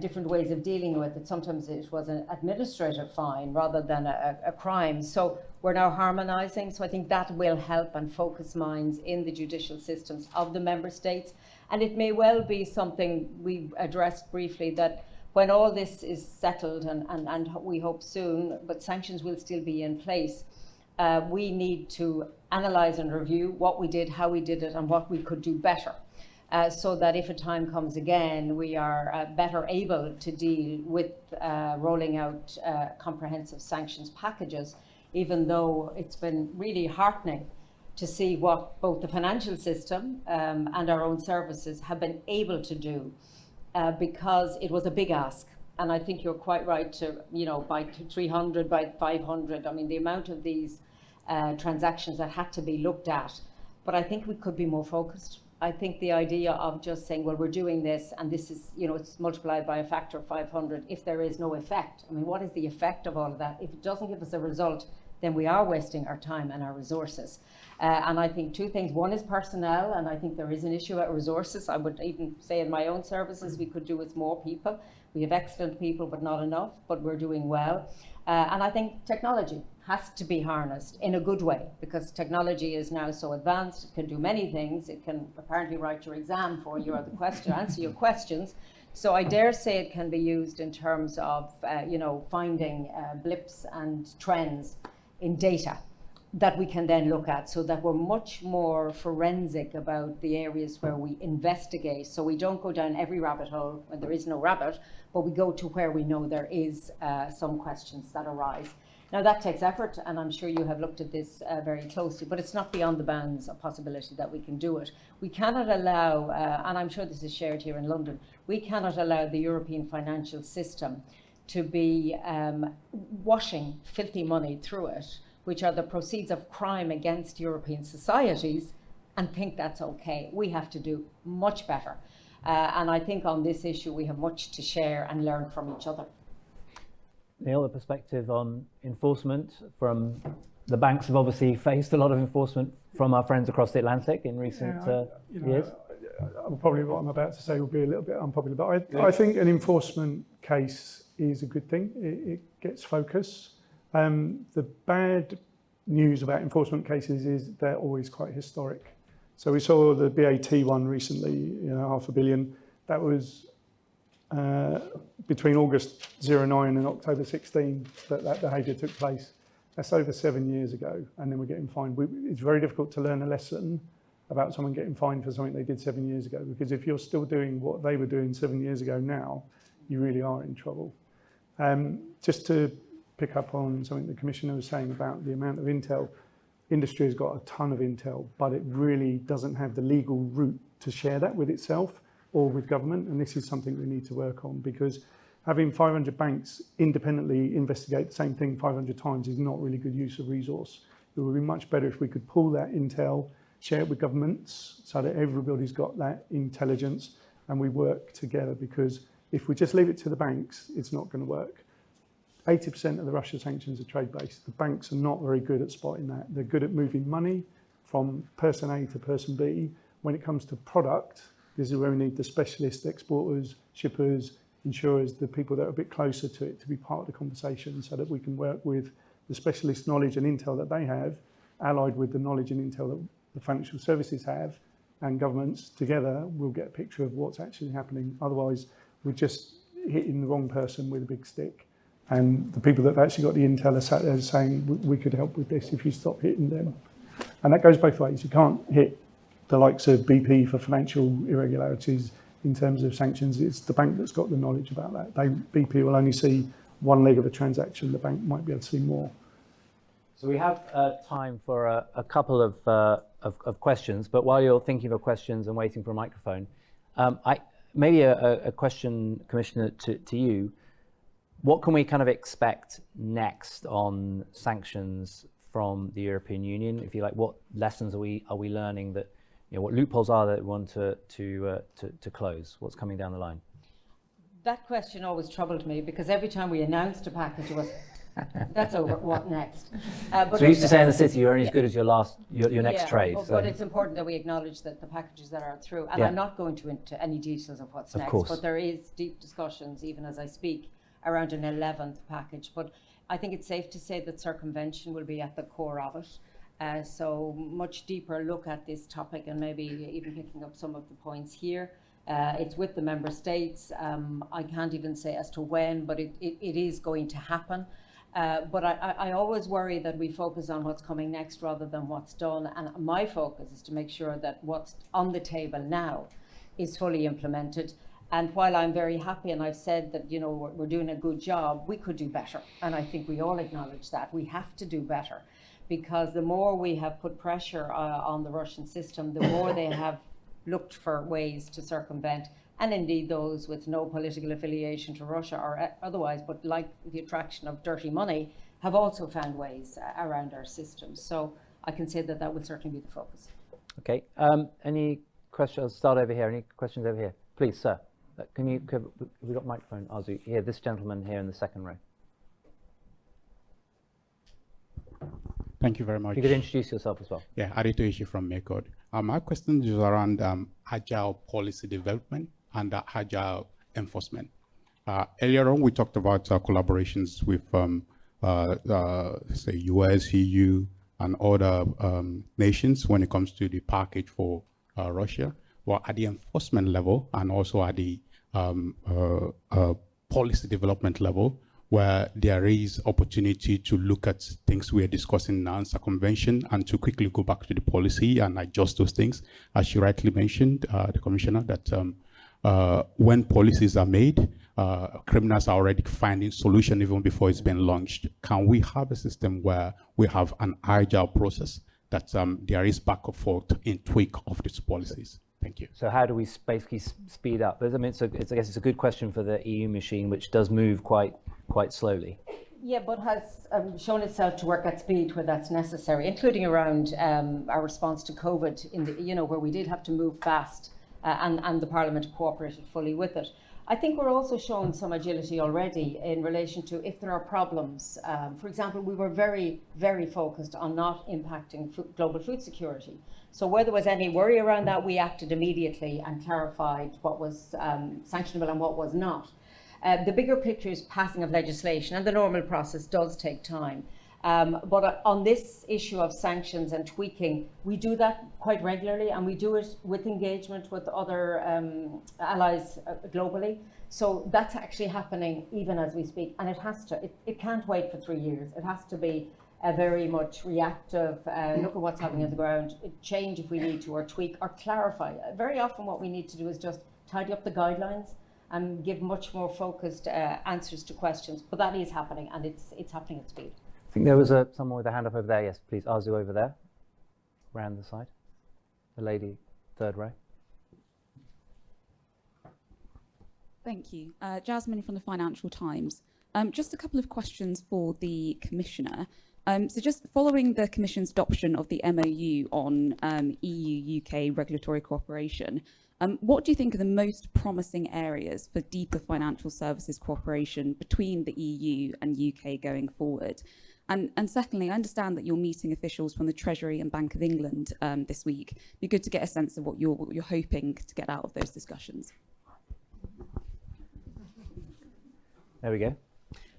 different ways of dealing with it. Sometimes it was an administrative fine rather than a crime. So we're now harmonising. So I think that will help and focus minds in the judicial systems of the member states. And it may well be something we addressed briefly, that when all this is settled, and we hope soon, but sanctions will still be in place, we need to analyse and review what we did, how we did it, and what we could do better. So that if a time comes again, we are better able to deal with rolling out comprehensive sanctions packages, even though it's been really heartening to see what both the financial system and our own services have been able to do, because it was a big ask. And I think you're quite right to, by 300, by 500, I mean, the amount of these transactions that had to be looked at. But I think we could be more focused. I think the idea of just saying, well, we're doing this, and this is, it's multiplied by a factor of 500, if there is no effect. I mean, what is the effect of all of that? If it doesn't give us a result, then we are wasting our time and our resources. And I think two things. One is personnel, and I think there is an issue about resources. I would even say in my own services, we could do with more people. We have excellent people, but not enough, but we're doing well. And I think technology has to be harnessed in a good way, because technology is now so advanced. It can do many things. It can apparently write your exam for you, or the question, answer your questions. So I dare say it can be used in terms of, finding blips and trends in data that we can then look at, so that we're much more forensic about the areas where we investigate. So we don't go down every rabbit hole when there is no rabbit, but we go to where we know there is some questions that arise. Now that takes effort, and I'm sure you have looked at this very closely, but it's not beyond the bounds of possibility that we can do it. We cannot allow, and I'm sure this is shared here in London, we cannot allow the European financial system to be washing filthy money through it, which are the proceeds of crime against European societies, and think that's okay. We have to do much better. And I think on this issue, we have much to share and learn from each other. Neil, a perspective on enforcement from the banks have obviously faced a lot of enforcement from our friends across the Atlantic in recent years. Probably what I'm about to say will be a little bit unpopular, but I think an enforcement case is a good thing. It gets focus. The bad news about enforcement cases is they're always quite historic. So we saw the BAT one recently, £500 million. That was between August 09 and October 16 that behaviour took place. That's over 7 years ago, and then we're getting fined. It's very difficult to learn a lesson about someone getting fined for something they did 7 years ago, because if you're still doing what they were doing 7 years ago now, you really are in trouble. Just to pick up on something the Commissioner was saying about the amount of intel, industry has got a ton of intel, but it really doesn't have the legal route to share that with itself. or with government, and this is something we need to work on, because having 500 banks independently investigate the same thing 500 times is not really good use of resource. It would be much better if we could pull that intel, share it with governments so that everybody's got that intelligence and we work together, because if we just leave it to the banks, it's not going to work. 80% of the Russia sanctions are trade-based. The banks are not very good at spotting that. They're good at moving money from person A to person B. When it comes to product, this is where we need the specialist exporters, shippers, insurers, the people that are a bit closer to it to be part of the conversation, so that we can work with the specialist knowledge and intel that they have, allied with the knowledge and intel that the financial services have, and governments together will get a picture of what's actually happening. Otherwise, we're just hitting the wrong person with a big stick. And the people that have actually got the intel are sat there saying, we could help with this if you stop hitting them. And that goes both ways. You can't hit the likes of BP for financial irregularities in terms of sanctions. It's the bank that's got the knowledge about that. BP will only see one leg of a transaction. The bank might be able to see more. So we have time for a couple of questions, but while you're thinking of questions and waiting for a microphone, maybe a question, Commissioner, to you. What can we kind of expect next on sanctions from the European Union? If you like, what lessons are we learning that, what loopholes are that we want to close? What's coming down the line? That question always troubled me, because every time we announced a package, it was, that's over, what next? So we used to say in the city, you're only as good as your next trade. But it's important that we acknowledge that the packages that are through, and I'm not going into any details of what's next, but there is deep discussions, even as I speak, around an 11th package. But I think it's safe to say that circumvention will be at the core of it. So much deeper look at this topic, and maybe even picking up some of the points here. It's with the member states. I can't even say as to when, but it is going to happen. But I always worry that we focus on what's coming next rather than what's done. And my focus is to make sure that what's on the table now is fully implemented. And while I'm very happy, and I've said that, we're doing a good job, we could do better. And I think we all acknowledge that. We have to do better, because the more we have put pressure on the Russian system, the more they have looked for ways to circumvent, and indeed those with no political affiliation to Russia or otherwise, but like the attraction of dirty money, have also found ways around our systems. So I can say that will certainly be the focus. Okay. Any questions? I'll start over here. Any questions over here? Please, sir. We've got a microphone, Arzu. Here, this gentleman here in the second row. Thank you very much. If you could introduce yourself as well. Yeah, Arito Ishi from McGuinness. My question is around agile policy development and agile enforcement. Earlier on, we talked about collaborations with, say, US, EU, and other nations when it comes to the package for Russia. Well, at the enforcement level and also at the policy development level, where there is opportunity to look at things we are discussing now, circumvention, and to quickly go back to the policy and adjust those things. As you rightly mentioned, the Commissioner, that when policies are made, criminals are already finding solution even before it's been launched. Can we have a system where we have an agile process that there is back and forth in tweak of these policies? Thank you. So how do we basically speed up? I mean, I guess it's a good question for the EU machine, which does move quite slowly. Yeah, but has shown itself to work at speed where that's necessary, including around our response to COVID, in the, where we did have to move fast, and the Parliament cooperated fully with it. I think we're also showing some agility already in relation to if there are problems. For example, we were very, very focused on not impacting global food security. So where there was any worry around that, we acted immediately and clarified what was sanctionable and what was not. The bigger picture is passing of legislation, and the normal process does take time. But on this issue of sanctions and tweaking, we do that quite regularly, and we do it with engagement with other allies globally. So that's actually happening even as we speak, and it has to. It can't wait for 3 years. It has to be a very much reactive, look at what's happening on the ground, change if we need to, or tweak, or clarify. Very often what we need to do is just tidy up the guidelines and give much more focused answers to questions. But that is happening, and it's happening at speed. I think there was someone with a hand up over there. Yes, please. Arzu over there, round the side. The lady, third row. Thank you. Jasmine from the Financial Times. Just a couple of questions for the Commissioner. So just following the Commission's adoption of the MOU on EU-UK regulatory cooperation, what do you think are the most promising areas for deeper financial services cooperation between the EU and UK going forward? And secondly, I understand that you're meeting officials from the Treasury and Bank of England this week. It'd be good to get a sense of what you're hoping to get out of those discussions. There we go.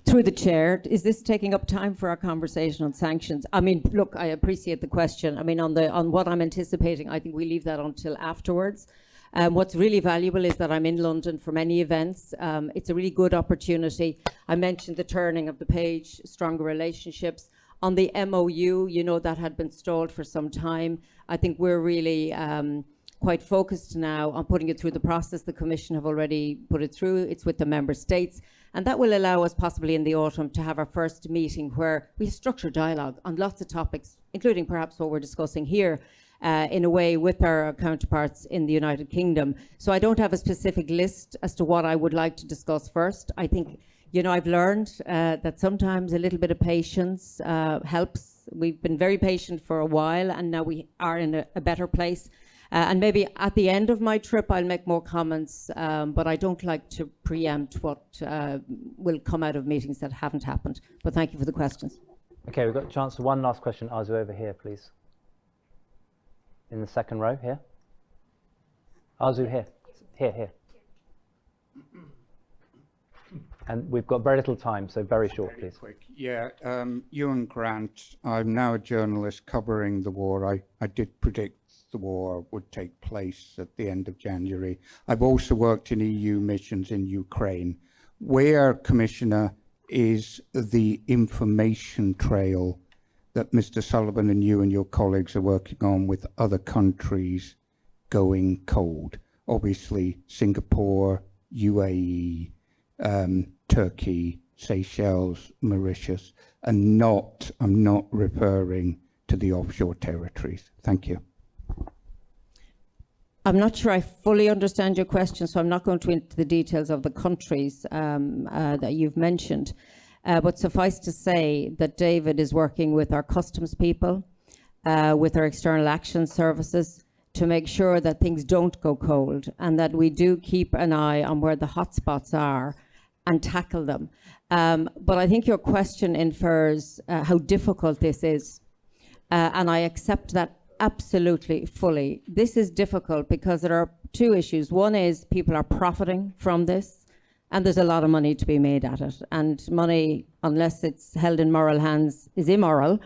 Through the chair, is this taking up time for our conversation on sanctions? I mean, look, I appreciate the question. I mean, on what I'm anticipating, I think we leave that until afterwards. What's really valuable is that I'm in London for many events. It's a really good opportunity. I mentioned the turning of the page, stronger relationships. On the MOU, you know, that had been stalled for some time. I think we're really quite focused now on putting it through the process. The Commission have already put it through. It's with the Member States. And that will allow us possibly in the autumn to have our first meeting where we structure dialogue on lots of topics, including perhaps what we're discussing here, in a way with our counterparts in the United Kingdom. So I don't have a specific list as to what I would like to discuss first. I think, you know, I've learned that sometimes a little bit of patience helps. We've been very patient for a while and now we are in a better place. And maybe at the end of my trip, I'll make more comments, but I don't like to preempt what will come out of meetings that haven't happened. But thank you for the questions. Okay, we've got a chance for one last question. Arzu, over here, please. In the second row, here. Arzu, here. Here. And we've got very little time, so very short, please. Quick. Yeah, Ewan Grant. I'm now a journalist covering the war. I did predict the war would take place at the end of January. I've also worked in EU missions in Ukraine. Where, Commissioner, is the information trail that Mr. Sullivan and you and your colleagues are working on with other countries going cold? Obviously, Singapore, UAE, Turkey, Seychelles, Mauritius, and I'm not referring to the offshore territories. Thank you. I'm not sure I fully understand your question, so I'm not going to into the details of the countries that you've mentioned. But suffice to say that David is working with our customs people, with our external action services, to make sure that things don't go cold and that we do keep an eye on where the hotspots are and tackle them. But I think your question infers how difficult this is. And I accept that absolutely, fully. This is difficult because there are two issues. One is people are profiting from this, and there's a lot of money to be made at it. And money, unless it's held in moral hands, is immoral.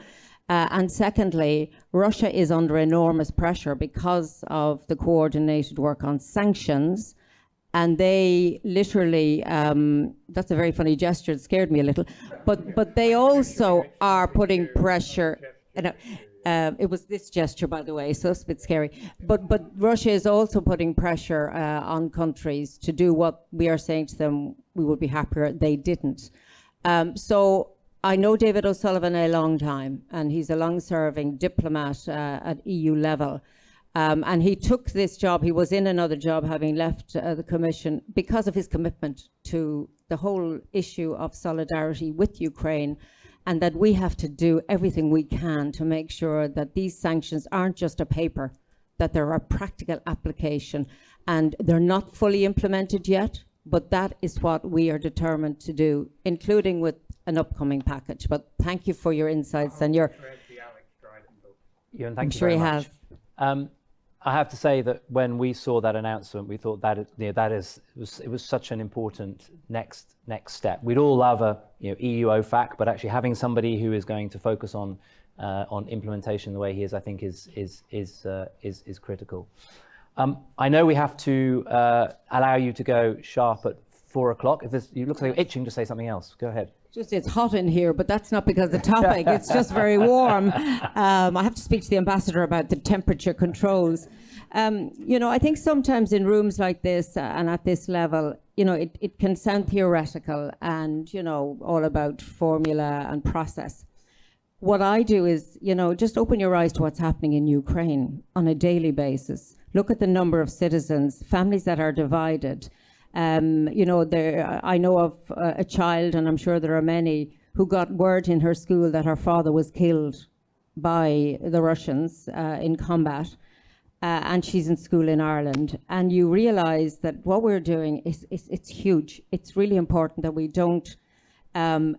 And secondly, Russia is under enormous pressure because of the coordinated work on sanctions. And they literally, that's a very funny gesture, it scared me a little, but they also are putting pressure. It was this gesture, by the way, so it's a bit scary. But Russia is also putting pressure on countries to do what we are saying to them we would be happier they didn't. So I know David O'Sullivan a long time, and he's a long-serving diplomat at EU level. And he took this job. He was in another job, having left the Commission, because of his commitment to the whole issue of solidarity with Ukraine, and that we have to do everything we can to make sure that these sanctions aren't just a paper, that there are practical application. And they're not fully implemented yet, but that is what we are determined to do, including with an upcoming package. But thank you for your insights and your... Ewan, I'm sure he has. I have to say that when we saw that announcement, we thought that it was such an important next step. We'd all love a EU OFAC, but actually having somebody who is going to focus on implementation the way he is, I think is critical. I know we have to allow you to go sharp at 4 o'clock. You look like you're itching to say something else. Go ahead. Just it's hot in here, but that's not because of the topic. It's just very warm. I have to speak to the ambassador about the temperature controls. I think sometimes in rooms like this and at this level, it can sound theoretical and, all about formula and process. What I do is, just open your eyes to what's happening in Ukraine on a daily basis. Look at the number of citizens, families that are divided. I know of a child, and I'm sure there are many, who got word in her school that her father was killed by the Russians in combat, and she's in school in Ireland. And you realise that what we're doing it's huge. It's really important that we don't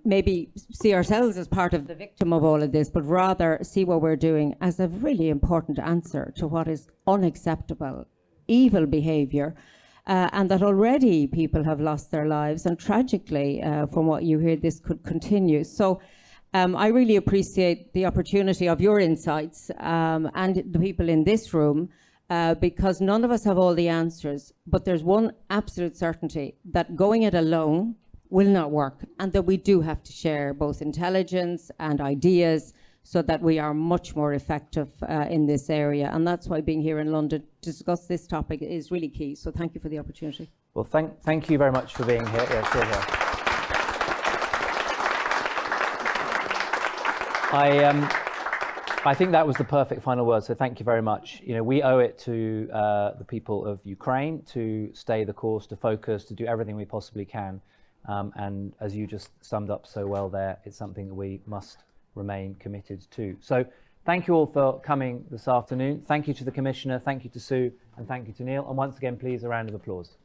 maybe see ourselves as part of the victim of all of this, but rather see what we're doing as a really important answer to what is unacceptable, evil behaviour, and that already people have lost their lives, and tragically, from what you hear, this could continue. So I really appreciate the opportunity of your insights and the people in this room, because none of us have all the answers, but there's one absolute certainty, that going it alone will not work, and that we do have to share both intelligence and ideas so that we are much more effective in this area. And that's why being here in London to discuss this topic is really key. So thank you for the opportunity. Well, thank you very much for being here. Yeah, still here. I think that was the perfect final word, so thank you very much. We owe it to the people of Ukraine to stay the course, to focus, to do everything we possibly can. And as you just summed up so well there, it's something that we must remain committed to. So thank you all for coming this afternoon. Thank you to the Commissioner, thank you to Sue, and thank you to Neil. And once again, please, a round of applause.